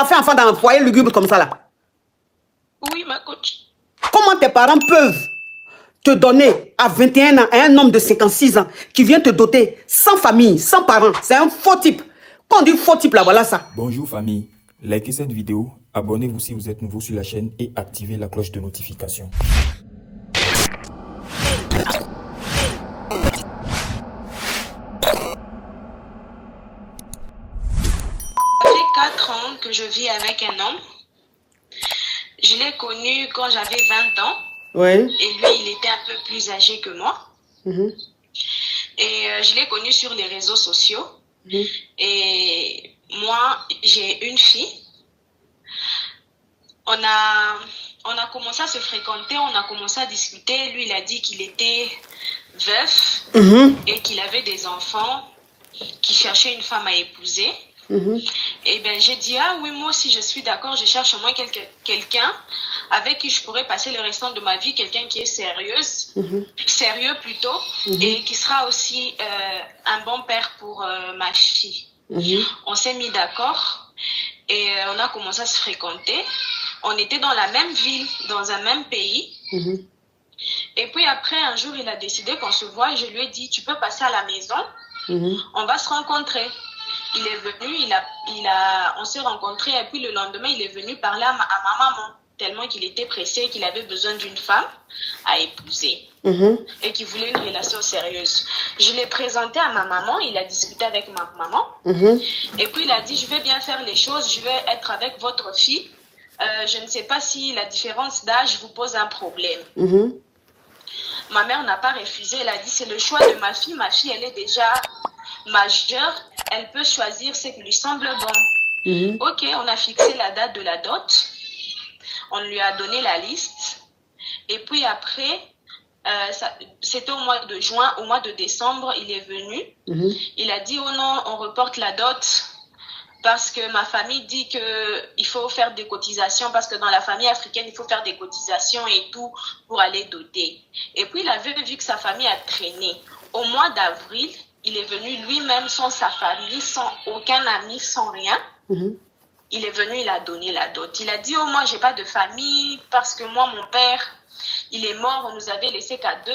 as fait enfant dans un foyer lugubre comme ça là? Oui, ma coach. Comment tes parents peuvent te donner à 21 ans à un homme de 56 ans qui vient te doter sans famille, sans parents? C'est un faux type. Quand on dit faux type là, voilà ça. Bonjour famille, likez cette vidéo, abonnez-vous si vous êtes nouveau sur la chaîne et activez la cloche de notification. Ça fait 4 ans que je vis avec un homme. Je l'ai connu quand j'avais 20 ans. Oui. Et lui, il était un peu plus âgé que moi. Et je l'ai connu sur les réseaux sociaux. Et moi, j'ai une fille. On a commencé à se fréquenter, on a commencé à discuter. Lui, il a dit qu'il était veuf et qu'il avait des enfants, qu'il cherchait une femme à épouser. Et ben j'ai dit, ah oui, moi aussi je suis d'accord, je cherche au moins quelqu'un avec qui je pourrais passer le restant de ma vie, quelqu'un qui est sérieux plutôt, et qui sera aussi un bon père pour ma fille. On s'est mis d'accord et on a commencé à se fréquenter. On était dans la même ville, dans un même pays. Et puis après, un jour, il a décidé qu'on se voit et je lui ai dit, tu peux passer à la maison, on va se rencontrer. Il est venu, on s'est rencontrés et puis le lendemain, il est venu parler à ma maman, tellement qu'il était pressé, qu'il avait besoin d'une femme à épouser et qu'il voulait une relation sérieuse. Je l'ai présenté à ma maman, il a discuté avec ma maman et puis il a dit, je vais bien faire les choses, je vais être avec votre fille. Je ne sais pas si la différence d'âge vous pose un problème. Ma mère n'a pas refusé, elle a dit, c'est le choix de ma fille, elle est déjà majeure, elle peut choisir ce qui lui semble bon. Ok, on a fixé la date de la dot, on lui a donné la liste, et puis après, c'était au mois de juin, au mois de décembre, il est venu, il a dit, oh non, on reporte la dot, parce que ma famille dit qu'il faut faire des cotisations, parce que dans la famille africaine, il faut faire des cotisations et tout pour aller doter. Et puis, il avait vu que sa famille a traîné. Au mois d'avril, il est venu lui-même sans sa famille, sans aucun ami, sans rien. Il est venu, il a donné la dot. Il a dit, oh, moi, j'ai pas de famille, parce que moi, mon père, il est mort, on nous avait laissé qu'à 2.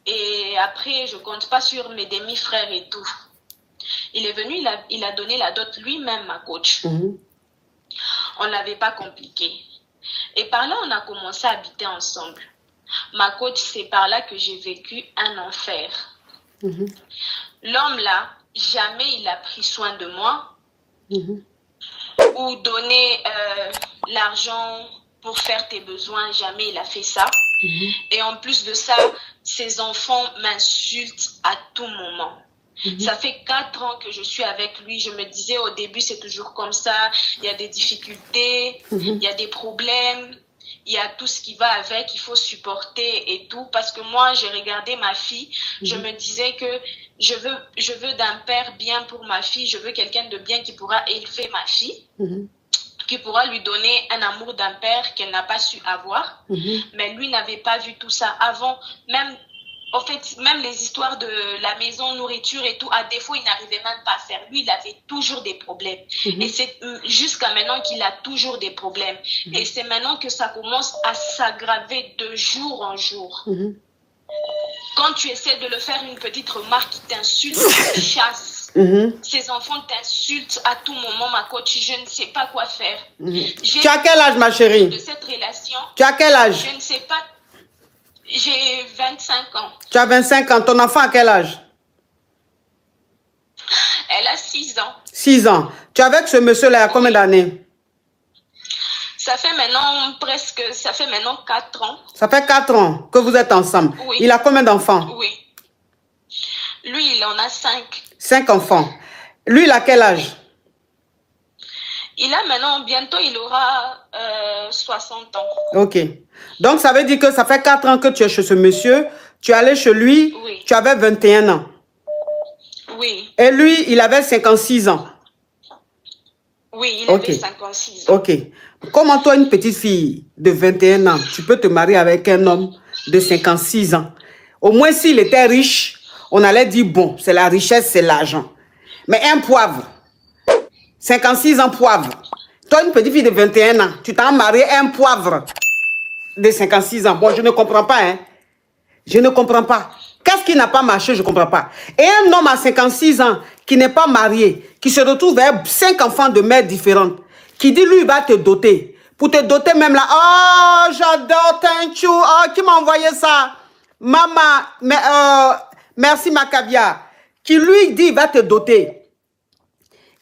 Et après, je compte pas sur mes demi-frères et tout. Il est venu, il a donné la dot lui-même, ma coach. On ne l'avait pas compliqué. Et par là, on a commencé à habiter ensemble. Ma coach, c'est par là que j'ai vécu un enfer. L'homme là, jamais il a pris soin de moi ou donné l'argent pour faire tes besoins, jamais il a fait ça. Et en plus de ça, ses enfants m'insultent à tout moment. Ça fait 4 ans que je suis avec lui. Je me disais au début, c'est toujours comme ça. Il y a des difficultés, il y a des problèmes, il y a tout ce qui va avec. Il faut supporter et tout. Parce que moi, j'ai regardé ma fille. Je me disais que je veux d'un père bien pour ma fille. Je veux quelqu'un de bien qui pourra élever ma fille. Qui pourra lui donner un amour d'un père qu'elle n'a pas su avoir. Mais lui n'avait pas vu tout ça avant. En fait, même les histoires de la maison, nourriture et tout, à défaut, il n'arrivait même pas à faire. Lui, il avait toujours des problèmes. Et c'est jusqu'à maintenant qu'il a toujours des problèmes. Et c'est maintenant que ça commence à s'aggraver de jour en jour. Quand tu essaies de le faire une petite remarque, il t'insulte, il te chasse. Ses enfants t'insultent à tout moment, ma coach. Je ne sais pas quoi faire. Tu as quel âge, ma chérie? De cette relation. Tu as quel âge? Je ne sais pas. J'ai 25 ans. Tu as 25 ans. Ton enfant a quel âge? Elle a 6 ans. 6 ans. Tu es avec ce monsieur-là il y a combien d'années? Ça fait maintenant 4 ans. Ça fait 4 ans que vous êtes ensemble. Oui. Il a combien d'enfants? Oui. Lui, il en a 5. 5 enfants. Lui, il a quel âge? Il a maintenant, bientôt, il aura 60 ans. Ok. Donc, ça veut dire que ça fait 4 ans que tu es chez ce monsieur. Tu es allé chez lui. Oui. Tu avais 21 ans. Oui. Et lui, il avait 56 ans. Oui, il avait 56 ans. Ok. Comment toi, une petite fille de 21 ans, tu peux te marier avec un homme de 56 ans? Au moins, s'il était riche, on allait dire, bon, c'est la richesse, c'est l'argent. Mais un poivre, 56 ans poivre, Toi, une petite fille de 21 ans, tu t'as marié un poivre de 56 ans. Bon, je ne comprends pas, hein. Je ne comprends pas. Qu'est-ce qui n'a pas marché, je ne comprends pas. Et un homme à 56 ans qui n'est pas marié, qui se retrouve avec 5 enfants de mères différentes, qui dit, lui, il va te doter. Pour te doter même là, oh, j'adore Tinchou, oh, qui m'a envoyé ça? Maman, merci ma caviar. Qui lui dit, il va te doter.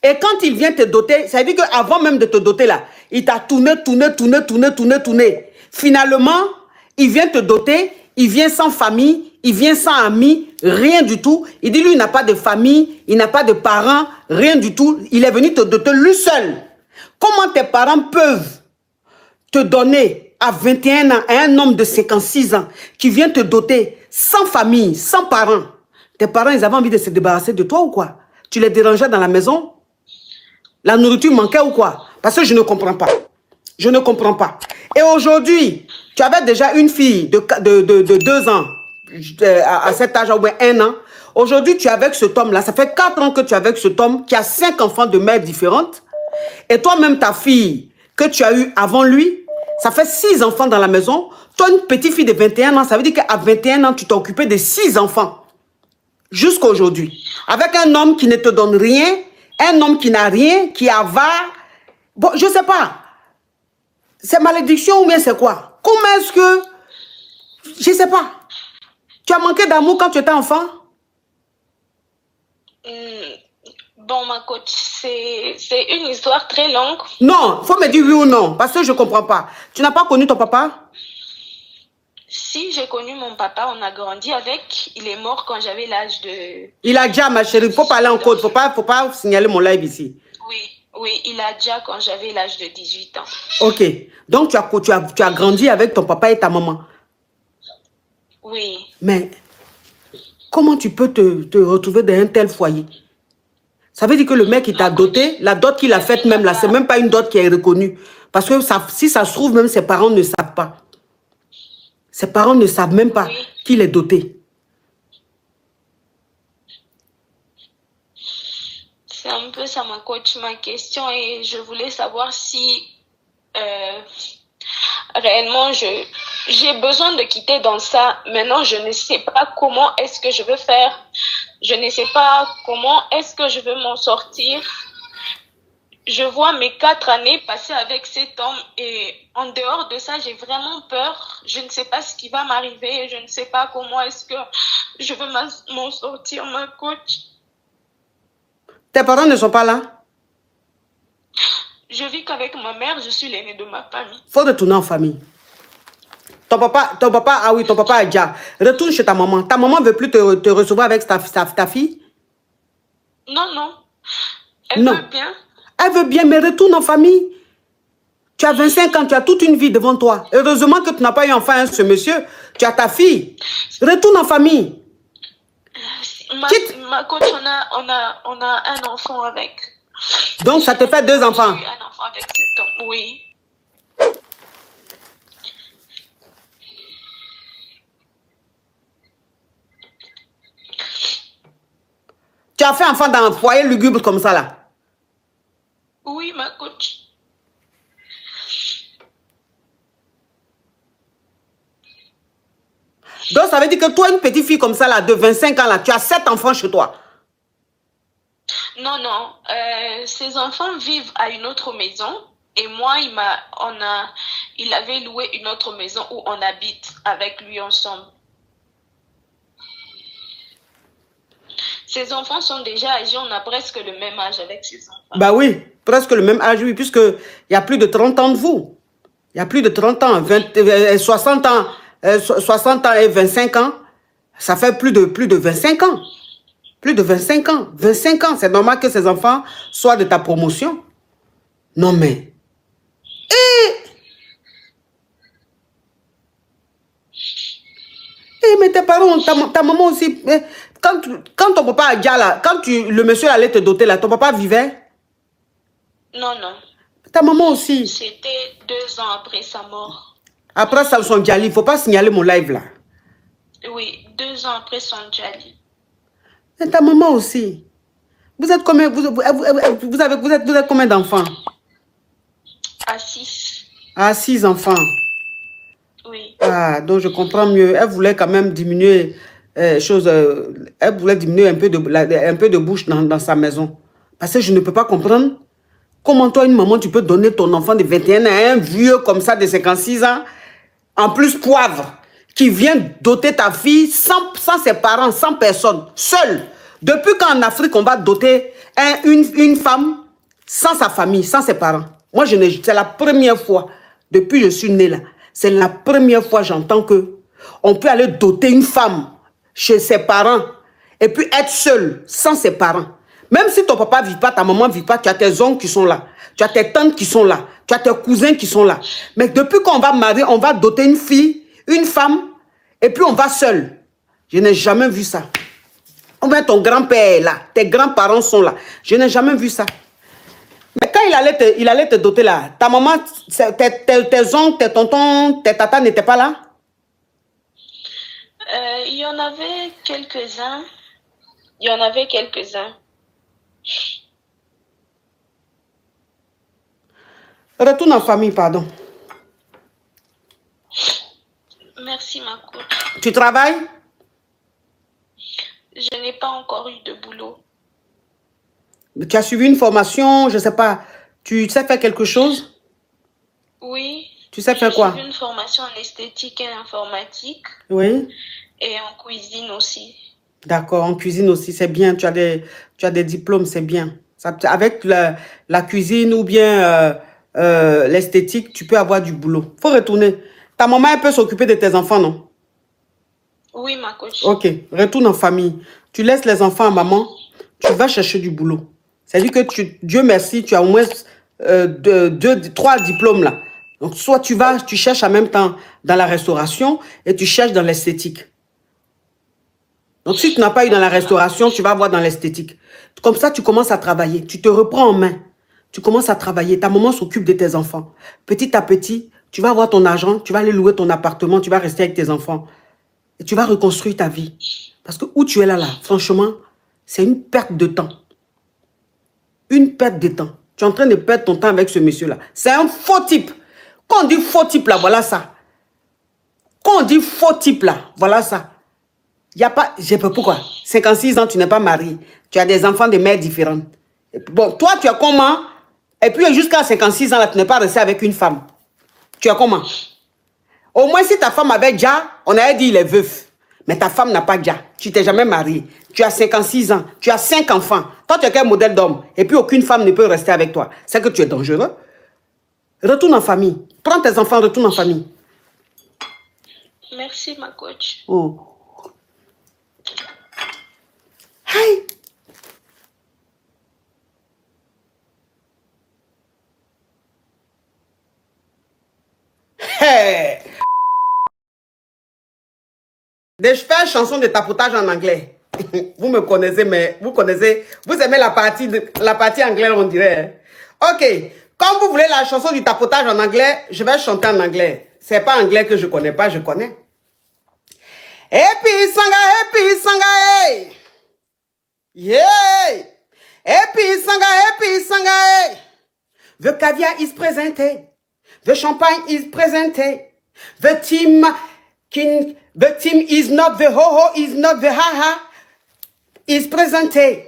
Et quand il vient te doter, ça veut dire qu'avant même de te doter là, il t'a tourné. Finalement, il vient te doter, il vient sans famille, il vient sans amis, rien du tout. Il dit lui, il n'a pas de famille, il n'a pas de parents, rien du tout. Il est venu te doter lui seul. Comment tes parents peuvent te donner à 21 ans à un homme de 56 ans qui vient te doter sans famille, sans parents? Tes parents, ils avaient envie de se débarrasser de toi ou quoi? Tu les dérangeais dans la maison? La nourriture manquait ou quoi? Parce que je ne comprends pas. Je ne comprends pas. Et aujourd'hui, tu avais déjà une fille de 2 ans, à cet âge, au moins 1 an. Aujourd'hui, tu es avec cet homme-là. Ça fait 4 ans que tu es avec cet homme qui a 5 enfants de mères différentes. Et toi-même, ta fille que tu as eue avant lui, ça fait 6 enfants dans la maison. Toi, une petite fille de 21 ans, ça veut dire qu'à 21 ans, tu t'es occupé de 6 enfants. Jusqu'à aujourd'hui. Avec un homme qui ne te donne rien, un homme qui n'a rien, qui avare. Bon, je ne sais pas. C'est malédiction ou bien c'est quoi? Comment est-ce que... Je ne sais pas. Tu as manqué d'amour quand tu étais enfant? Bon, ma coach, c'est une histoire très longue. Non, il faut me dire oui ou non, parce que je ne comprends pas. Tu n'as pas connu ton papa? Si, j'ai connu mon papa, on a grandi avec. Il est mort quand j'avais l'âge de... Il a déjà, ma chérie, il faut parler en code, il ne faut pas signaler mon live ici. Oui, il a déjà quand j'avais l'âge de 18 ans. Ok, donc tu as grandi avec ton papa et ta maman? Oui. Mais comment tu peux te retrouver dans un tel foyer? Ça veut dire que le mec, il t'a doté, la dot qu'il a faite même là, c'est même pas une dot qui est reconnue. Parce que ça, si ça se trouve, même ses parents ne savent pas. Ses parents ne savent même pas qu'il est doté. C'est un peu ça, ma coach, ma question. Et je voulais savoir si réellement j'ai besoin de quitter dans ça. Maintenant, je ne sais pas comment est-ce que je veux faire. Je ne sais pas comment est-ce que je veux m'en sortir. Je vois mes 4 années passer avec cet homme et en dehors de ça, j'ai vraiment peur. Je ne sais pas ce qui va m'arriver. Je ne sais pas comment est-ce que je veux m'en sortir, ma coach. Tes parents ne sont pas là? Je vis qu'avec ma mère, je suis l'aînée de ma famille. Faut retourner en famille. Ton papa, ah oui, ton papa a déjà. Retourne chez ta maman. Ta maman ne veut plus te recevoir avec ta fille? Non. Elle veut bien. Elle veut bien, mais retourne en famille. Tu as 25 ans, tu as toute une vie devant toi. Heureusement que tu n'as pas eu enfant avec ce monsieur. Tu as ta fille. Retourne en famille. Ma coach, on a un enfant avec. Donc, ça te fait 2 enfants? J'ai eu un enfant avec cet homme, oui. Tu as fait enfant dans un foyer lugubre comme ça, là? Oui, ma coach. Donc, ça veut dire que toi, une petite fille comme ça, là, de 25 ans, là, tu as 7 enfants chez toi? Non. Ces enfants vivent à une autre maison. Et moi, il avait loué une autre maison où on habite avec lui ensemble. Ses enfants sont déjà âgés, on a presque le même âge avec ses enfants. Bah oui, presque le même âge, oui, puisqu'il y a plus de 30 ans de vous. Il y a plus de 30 ans, 60 ans, 60 ans et 25 ans, ça fait plus de 25 ans. Plus de 25 ans. 25 ans, c'est normal que ces enfants soient de ta promotion. Non mais... mais tes parents, ta maman aussi... Quand ton papa a déjà là, quand le monsieur allait te doter là, ton papa vivait? Non. Ta maman aussi? C'était 2 ans après sa mort. Après son Djali, il ne faut pas signaler mon live là. Oui, 2 ans après son Djali. Et ta maman aussi? Vous êtes combien, vous êtes combien d'enfants? À 6. Ah, 6 enfants. Oui. Ah, donc je comprends mieux. Elle voulait quand même diminuer elle voulait diminuer un peu de bouche dans sa maison. Parce que je ne peux pas comprendre comment toi, une maman, tu peux donner ton enfant de 21 ans à un vieux comme ça de 56 ans, en plus poivre, qui vient doter ta fille sans ses parents, sans personne, seule. Depuis quand en Afrique, on va doter une femme sans sa famille, sans ses parents? Moi, c'est la première fois, depuis que je suis née là, c'est la première fois que j'entends qu'on peut aller doter une femme chez ses parents et puis être seule, sans ses parents. Même si ton papa ne vit pas, ta maman ne vit pas, tu as tes oncles qui sont là, tu as tes tantes qui sont là, tu as tes cousins qui sont là. Mais depuis qu'on va marier, on va doter une fille, une femme, et puis on va seul. Je n'ai jamais vu ça. Ou bien ton grand-père est là, tes grands-parents sont là. Je n'ai jamais vu ça. Mais quand il allait te doter là, ta maman, tes oncles, tes tontons, tes tatas n'étaient pas là? Il y en avait quelques-uns. Il y en avait quelques-uns. Retourne en famille, pardon. Merci, ma coach. Tu travailles? Je n'ai pas encore eu de boulot. Tu as suivi une formation, je ne sais pas. Tu sais faire quelque chose? Oui. Tu sais faire quoi? J'ai suivi une formation en esthétique et informatique. Oui. Et en cuisine aussi. D'accord, en cuisine aussi, c'est bien. Tu as des diplômes, c'est bien. Avec la cuisine ou bien l'esthétique, tu peux avoir du boulot. Il faut retourner. Ta maman, elle peut s'occuper de tes enfants, non? Oui, ma coach. Ok, retourne en famille. Tu laisses les enfants à maman, tu vas chercher du boulot. C'est-à-dire que Dieu merci, tu as au moins 3 diplômes là. Donc, soit tu cherches en même temps dans la restauration et tu cherches dans l'esthétique. Donc, si tu n'as pas eu dans la restauration, tu vas voir dans l'esthétique. Comme ça, tu commences à travailler. Tu te reprends en main. Tu commences à travailler. Ta maman s'occupe de tes enfants. Petit à petit, tu vas avoir ton argent, tu vas aller louer ton appartement, tu vas rester avec tes enfants. Et tu vas reconstruire ta vie. Parce que où tu es là, franchement, c'est une perte de temps. Une perte de temps. Tu es en train de perdre ton temps avec ce monsieur-là. C'est un faux type. Quand on dit faux type là, voilà ça. Quand on dit faux type là, voilà ça. Il n'y a pas... Je sais pas pourquoi. 56 ans, tu n'es pas marié. Tu as des enfants de mères différentes. Bon, toi, tu as comment? Et puis jusqu'à 56 ans, là, tu n'es pas resté avec une femme. Tu as comment? Au moins, si ta femme avait déjà, on avait dit il est veuf. Mais ta femme n'a pas déjà. Tu t'es jamais marié. Tu as 56 ans. Tu as 5 enfants. Toi, tu es quel modèle d'homme? Et puis, aucune femme ne peut rester avec toi. C'est que tu es dangereux. Retourne en famille. Prends tes enfants, retourne en famille. Merci, ma coach. Oh. Hey. Hey. Je fais une chanson de tapotage en anglais. Vous me connaissez, mais vous aimez la partie anglaise, on dirait. Ok, quand vous voulez la chanson du tapotage en anglais, je vais chanter en anglais. C'est pas anglais que je connais pas, je connais. Happy sanga, hey. Yeah. Happy sanga, hey. The caviar is presented. The champagne is presented. The team is not the ho-ho, is not the ha-ha, is presented.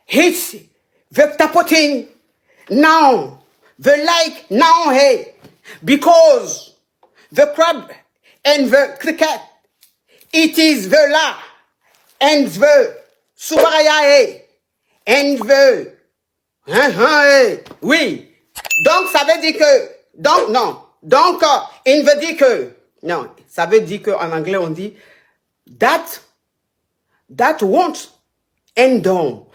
It's the tapoting now, the like now, hey, because the crab and the cricket, it is the la and the subaraya, hey, and the hey. Oui. Donc, ça veut dire que, donc, non. Donc, il veut dire que, non, ça veut dire qu'en anglais, on dit, that won't end down.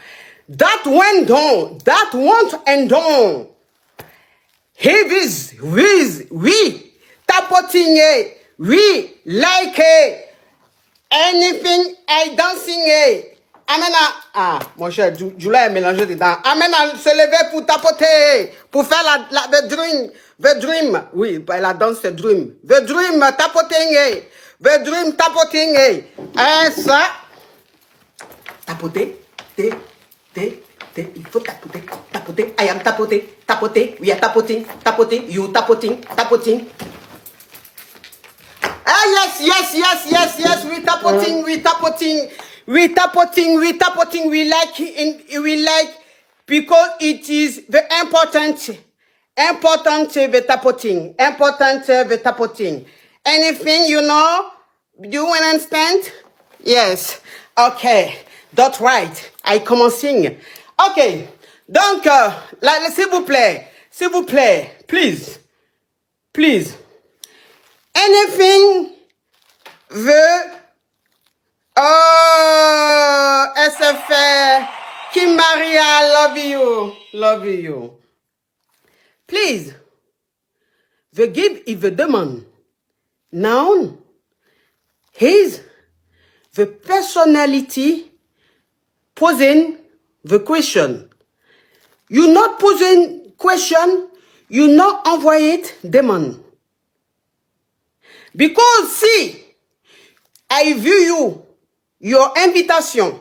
That went down. That won't end down. We, tapoting, we, like, anything, dancing, Amena, mon cher, Julia est mélangé dedans. Amena se lever pour tapoter, pour faire the dream. Oui, la danse, c'est dream. The dream, tapoting, the dream, tapoting. Ça, tapoter, tapoter, il faut tapoter, tapoter. I am tapoter, tapoter. We are tapoting, tapoting. You tapoting, tapoting. Ah yes, yes, yes, yes, yes. We tapoting, we tapoting, we tapoting, we tapoting. We like because it is very important. Important the tapoting. Important the tapoting. Anything you know? Do you understand? Yes. Okay. That's right. I commencing. Okay. Donc, s'il vous plaît, please. Anything veut SFR Kim Maria, love you. Please. The give is the demand. Noun is the personality posing the question. You not posing question, you not envoy demand. Because see, I view you, your invitation,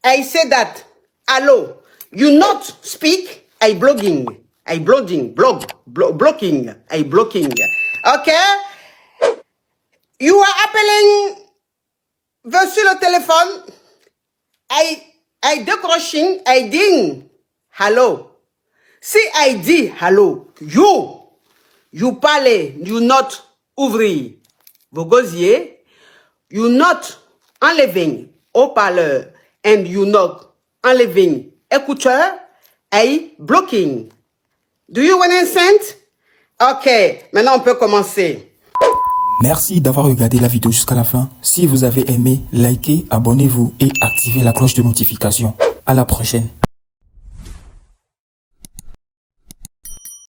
I say that, hello, you not speak, I blocking. Okay? You are appelling sur le téléphone, I décroching, I ding, hello. Si I dis hello, you parlez, you not ouvrir vos gosiers, you not enleving haut-parleur, and you not enleving écouteur, I blocking. Do you understand? Ok, maintenant on peut commencer. Merci d'avoir regardé la vidéo jusqu'à la fin. Si vous avez aimé, likez, abonnez-vous et activez la cloche de notification. À la prochaine.